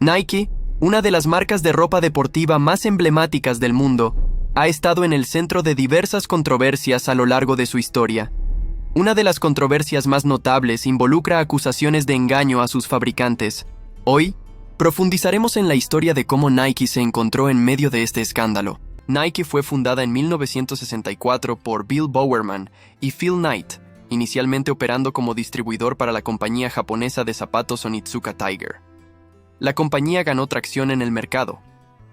Nike, una de las marcas de ropa deportiva más emblemáticas del mundo, ha estado en el centro de diversas controversias a lo largo de su historia. Una de las controversias más notables involucra acusaciones de engaño a sus fabricantes. Hoy, profundizaremos en la historia de cómo Nike se encontró en medio de este escándalo. Nike fue fundada en 1964 por Bill Bowerman y Phil Knight, inicialmente operando como distribuidor para la compañía japonesa de zapatos Onitsuka Tiger. La compañía ganó tracción en el mercado,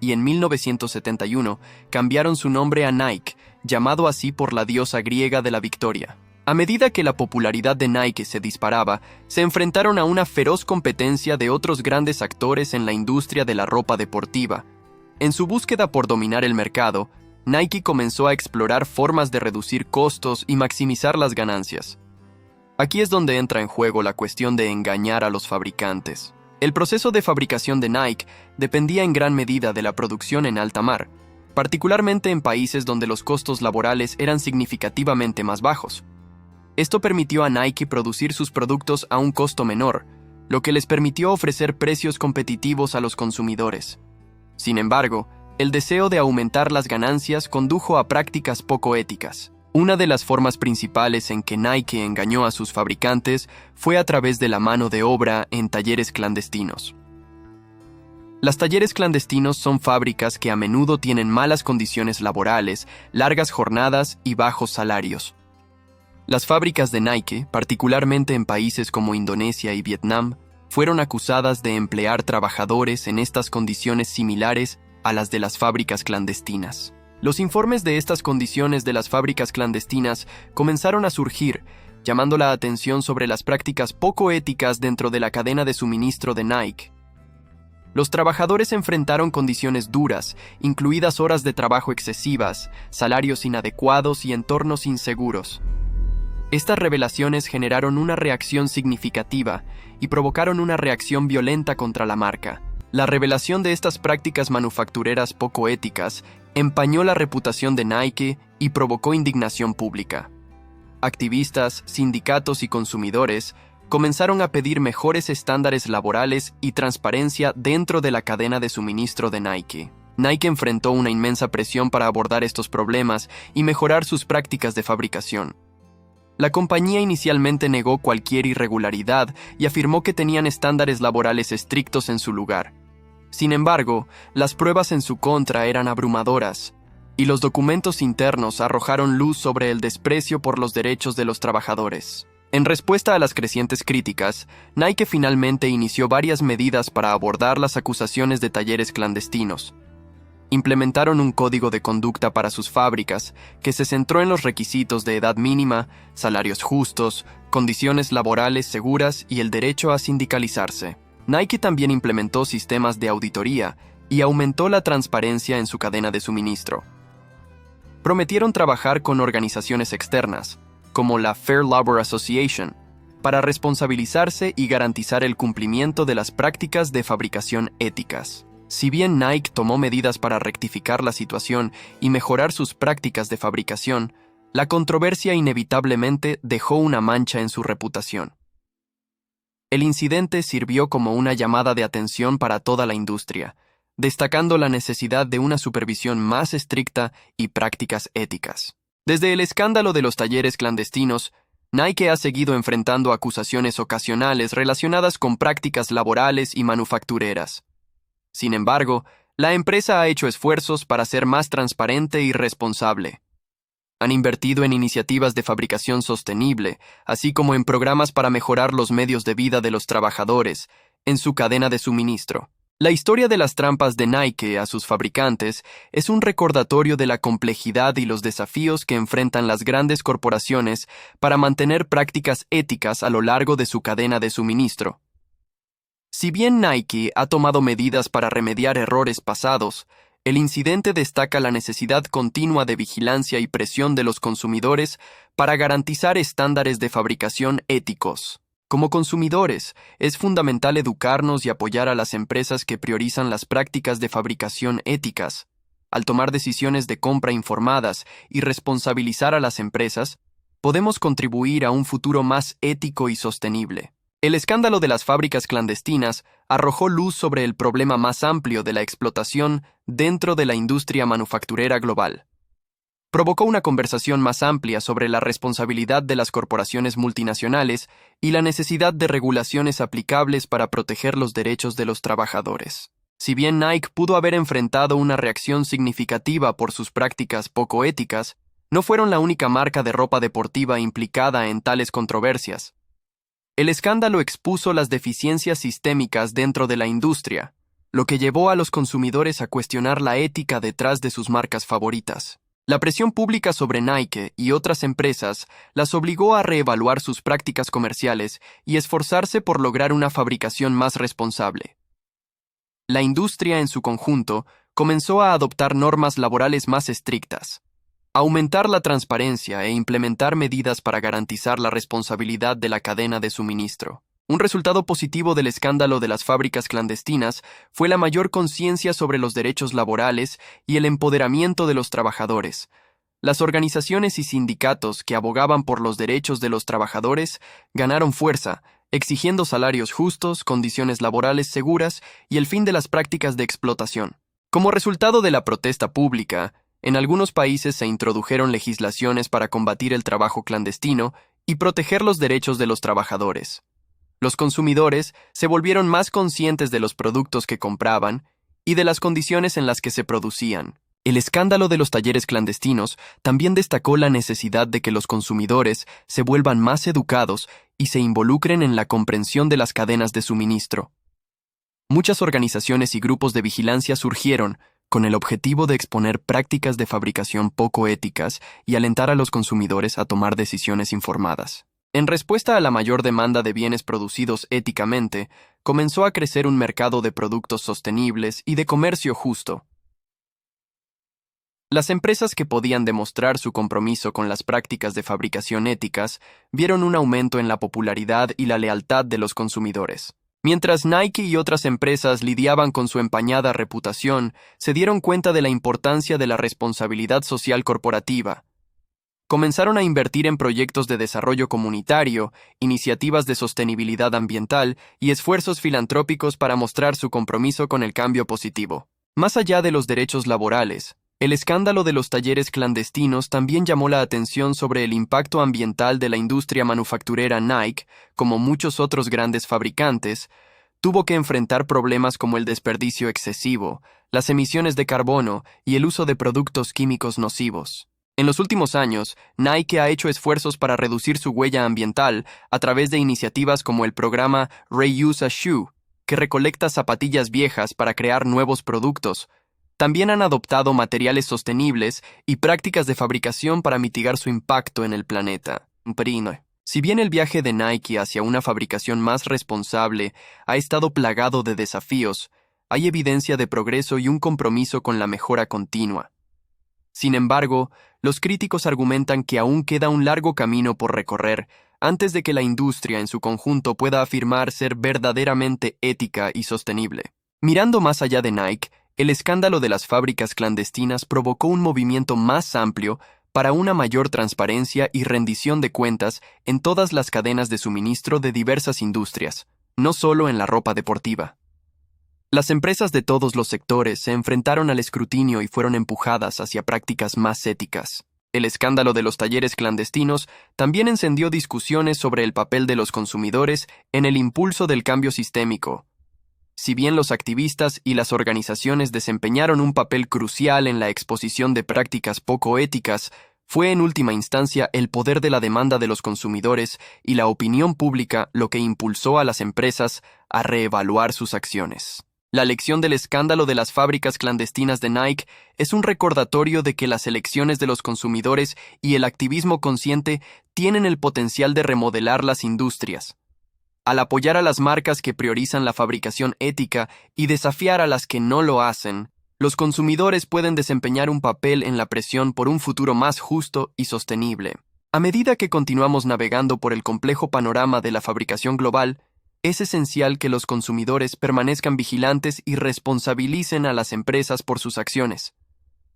y en 1971 cambiaron su nombre a Nike, llamado así por la diosa griega de la victoria. A medida que la popularidad de Nike se disparaba, se enfrentaron a una feroz competencia de otros grandes actores en la industria de la ropa deportiva. En su búsqueda por dominar el mercado, Nike comenzó a explorar formas de reducir costos y maximizar las ganancias. Aquí es donde entra en juego la cuestión de engañar a los fabricantes. El proceso de fabricación de Nike dependía en gran medida de la producción en alta mar, particularmente en países donde los costos laborales eran significativamente más bajos. Esto permitió a Nike producir sus productos a un costo menor, lo que les permitió ofrecer precios competitivos a los consumidores. Sin embargo, el deseo de aumentar las ganancias condujo a prácticas poco éticas. Una de las formas principales en que Nike engañó a sus fabricantes fue a través de la mano de obra en talleres clandestinos. Los talleres clandestinos son fábricas que a menudo tienen malas condiciones laborales, largas jornadas y bajos salarios. Las fábricas de Nike, particularmente en países como Indonesia y Vietnam, fueron acusadas de emplear trabajadores en estas condiciones similares a las de las fábricas clandestinas. Los informes de estas condiciones de las fábricas clandestinas comenzaron a surgir, llamando la atención sobre las prácticas poco éticas dentro de la cadena de suministro de Nike. Los trabajadores enfrentaron condiciones duras, incluidas horas de trabajo excesivas, salarios inadecuados y entornos inseguros. Estas revelaciones generaron una reacción significativa y provocaron una reacción violenta contra la marca. La revelación de estas prácticas manufactureras poco éticas empañó la reputación de Nike y provocó indignación pública. Activistas, sindicatos y consumidores comenzaron a pedir mejores estándares laborales y transparencia dentro de la cadena de suministro de Nike. Nike enfrentó una inmensa presión para abordar estos problemas y mejorar sus prácticas de fabricación. La compañía inicialmente negó cualquier irregularidad y afirmó que tenían estándares laborales estrictos en su lugar. Sin embargo, las pruebas en su contra eran abrumadoras, y los documentos internos arrojaron luz sobre el desprecio por los derechos de los trabajadores. En respuesta a las crecientes críticas, Nike finalmente inició varias medidas para abordar las acusaciones de talleres clandestinos. Implementaron un código de conducta para sus fábricas que se centró en los requisitos de edad mínima, salarios justos, condiciones laborales seguras y el derecho a sindicalizarse. Nike también implementó sistemas de auditoría y aumentó la transparencia en su cadena de suministro. Prometieron trabajar con organizaciones externas, como la Fair Labor Association, para responsabilizarse y garantizar el cumplimiento de las prácticas de fabricación éticas. Si bien Nike tomó medidas para rectificar la situación y mejorar sus prácticas de fabricación, la controversia inevitablemente dejó una mancha en su reputación. El incidente sirvió como una llamada de atención para toda la industria, destacando la necesidad de una supervisión más estricta y prácticas éticas. Desde el escándalo de los talleres clandestinos, Nike ha seguido enfrentando acusaciones ocasionales relacionadas con prácticas laborales y manufactureras. Sin embargo, la empresa ha hecho esfuerzos para ser más transparente y responsable. Han invertido en iniciativas de fabricación sostenible, así como en programas para mejorar los medios de vida de los trabajadores en su cadena de suministro. La historia de las trampas de Nike a sus fabricantes es un recordatorio de la complejidad y los desafíos que enfrentan las grandes corporaciones para mantener prácticas éticas a lo largo de su cadena de suministro. Si bien Nike ha tomado medidas para remediar errores pasados, el incidente destaca la necesidad continua de vigilancia y presión de los consumidores para garantizar estándares de fabricación éticos. Como consumidores, es fundamental educarnos y apoyar a las empresas que priorizan las prácticas de fabricación éticas. Al tomar decisiones de compra informadas y responsabilizar a las empresas, podemos contribuir a un futuro más ético y sostenible. El escándalo de las fábricas clandestinas arrojó luz sobre el problema más amplio de la explotación dentro de la industria manufacturera global. Provocó una conversación más amplia sobre la responsabilidad de las corporaciones multinacionales y la necesidad de regulaciones aplicables para proteger los derechos de los trabajadores. Si bien Nike pudo haber enfrentado una reacción significativa por sus prácticas poco éticas, no fueron la única marca de ropa deportiva implicada en tales controversias. El escándalo expuso las deficiencias sistémicas dentro de la industria, lo que llevó a los consumidores a cuestionar la ética detrás de sus marcas favoritas. La presión pública sobre Nike y otras empresas las obligó a reevaluar sus prácticas comerciales y esforzarse por lograr una fabricación más responsable. La industria en su conjunto comenzó a adoptar normas laborales más estrictas, aumentar la transparencia e implementar medidas para garantizar la responsabilidad de la cadena de suministro. Un resultado positivo del escándalo de las fábricas clandestinas fue la mayor conciencia sobre los derechos laborales y el empoderamiento de los trabajadores. Las organizaciones y sindicatos que abogaban por los derechos de los trabajadores ganaron fuerza, exigiendo salarios justos, condiciones laborales seguras y el fin de las prácticas de explotación. Como resultado de la protesta pública, en algunos países se introdujeron legislaciones para combatir el trabajo clandestino y proteger los derechos de los trabajadores. Los consumidores se volvieron más conscientes de los productos que compraban y de las condiciones en las que se producían. El escándalo de los talleres clandestinos también destacó la necesidad de que los consumidores se vuelvan más educados y se involucren en la comprensión de las cadenas de suministro. Muchas organizaciones y grupos de vigilancia surgieron con el objetivo de exponer prácticas de fabricación poco éticas y alentar a los consumidores a tomar decisiones informadas. En respuesta a la mayor demanda de bienes producidos éticamente, comenzó a crecer un mercado de productos sostenibles y de comercio justo. Las empresas que podían demostrar su compromiso con las prácticas de fabricación éticas vieron un aumento en la popularidad y la lealtad de los consumidores. Mientras Nike y otras empresas lidiaban con su empañada reputación, se dieron cuenta de la importancia de la responsabilidad social corporativa. Comenzaron a invertir en proyectos de desarrollo comunitario, iniciativas de sostenibilidad ambiental y esfuerzos filantrópicos para mostrar su compromiso con el cambio positivo. Más allá de los derechos laborales, el escándalo de los talleres clandestinos también llamó la atención sobre el impacto ambiental de la industria manufacturera. Nike, como muchos otros grandes fabricantes, tuvo que enfrentar problemas como el desperdicio excesivo, las emisiones de carbono y el uso de productos químicos nocivos. En los últimos años, Nike ha hecho esfuerzos para reducir su huella ambiental a través de iniciativas como el programa Reuse a Shoe, que recolecta zapatillas viejas para crear nuevos productos. También han adoptado materiales sostenibles y prácticas de fabricación para mitigar su impacto en el planeta. Si bien el viaje de Nike hacia una fabricación más responsable ha estado plagado de desafíos, hay evidencia de progreso y un compromiso con la mejora continua. Sin embargo, los críticos argumentan que aún queda un largo camino por recorrer antes de que la industria en su conjunto pueda afirmar ser verdaderamente ética y sostenible. Mirando más allá de Nike, el escándalo de las fábricas clandestinas provocó un movimiento más amplio para una mayor transparencia y rendición de cuentas en todas las cadenas de suministro de diversas industrias, no solo en la ropa deportiva. Las empresas de todos los sectores se enfrentaron al escrutinio y fueron empujadas hacia prácticas más éticas. El escándalo de los talleres clandestinos también encendió discusiones sobre el papel de los consumidores en el impulso del cambio sistémico. Si bien los activistas y las organizaciones desempeñaron un papel crucial en la exposición de prácticas poco éticas, fue en última instancia el poder de la demanda de los consumidores y la opinión pública lo que impulsó a las empresas a reevaluar sus acciones. La lección del escándalo de las fábricas clandestinas de Nike es un recordatorio de que las elecciones de los consumidores y el activismo consciente tienen el potencial de remodelar las industrias. Al apoyar a las marcas que priorizan la fabricación ética y desafiar a las que no lo hacen, los consumidores pueden desempeñar un papel en la presión por un futuro más justo y sostenible. A medida que continuamos navegando por el complejo panorama de la fabricación global, es esencial que los consumidores permanezcan vigilantes y responsabilicen a las empresas por sus acciones.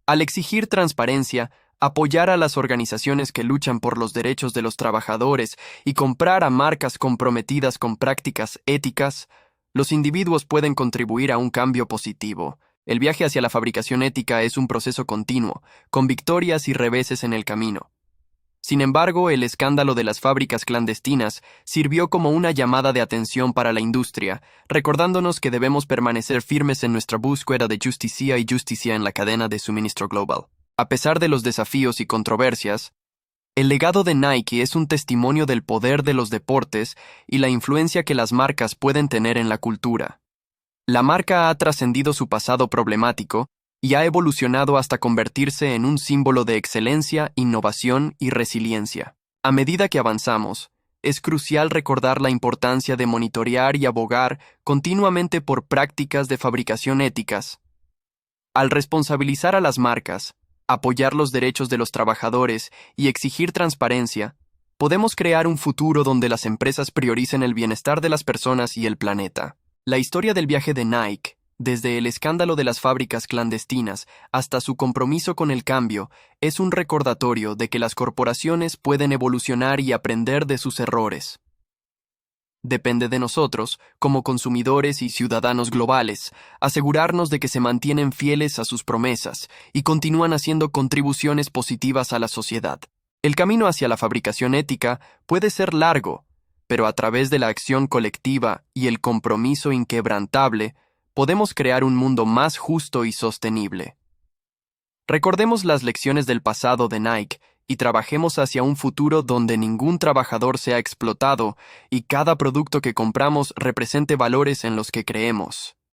Al exigir transparencia, apoyar a las organizaciones que luchan por los derechos de los trabajadores y comprar a marcas comprometidas con prácticas éticas, los individuos pueden contribuir a un cambio positivo. El viaje hacia la fabricación ética es un proceso continuo, con victorias y reveses en el camino. Sin embargo, el escándalo de las fábricas clandestinas sirvió como una llamada de atención para la industria, recordándonos que debemos permanecer firmes en nuestra búsqueda de justicia y justicia en la cadena de suministro global. A pesar de los desafíos y controversias, el legado de Nike es un testimonio del poder de los deportes y la influencia que las marcas pueden tener en la cultura. La marca ha trascendido su pasado problemático y ha evolucionado hasta convertirse en un símbolo de excelencia, innovación y resiliencia. A medida que avanzamos, es crucial recordar la importancia de monitorear y abogar continuamente por prácticas de fabricación éticas. Al responsabilizar a las marcas, apoyar los derechos de los trabajadores y exigir transparencia, podemos crear un futuro donde las empresas prioricen el bienestar de las personas y el planeta. La historia del viaje de Nike, desde el escándalo de las fábricas clandestinas hasta su compromiso con el cambio, es un recordatorio de que las corporaciones pueden evolucionar y aprender de sus errores. Depende de nosotros, como consumidores y ciudadanos globales, asegurarnos de que se mantienen fieles a sus promesas y continúan haciendo contribuciones positivas a la sociedad. El camino hacia la fabricación ética puede ser largo, pero a través de la acción colectiva y el compromiso inquebrantable, podemos crear un mundo más justo y sostenible. Recordemos las lecciones del pasado de Nike y trabajemos hacia un futuro donde ningún trabajador sea explotado y cada producto que compramos represente valores en los que creemos.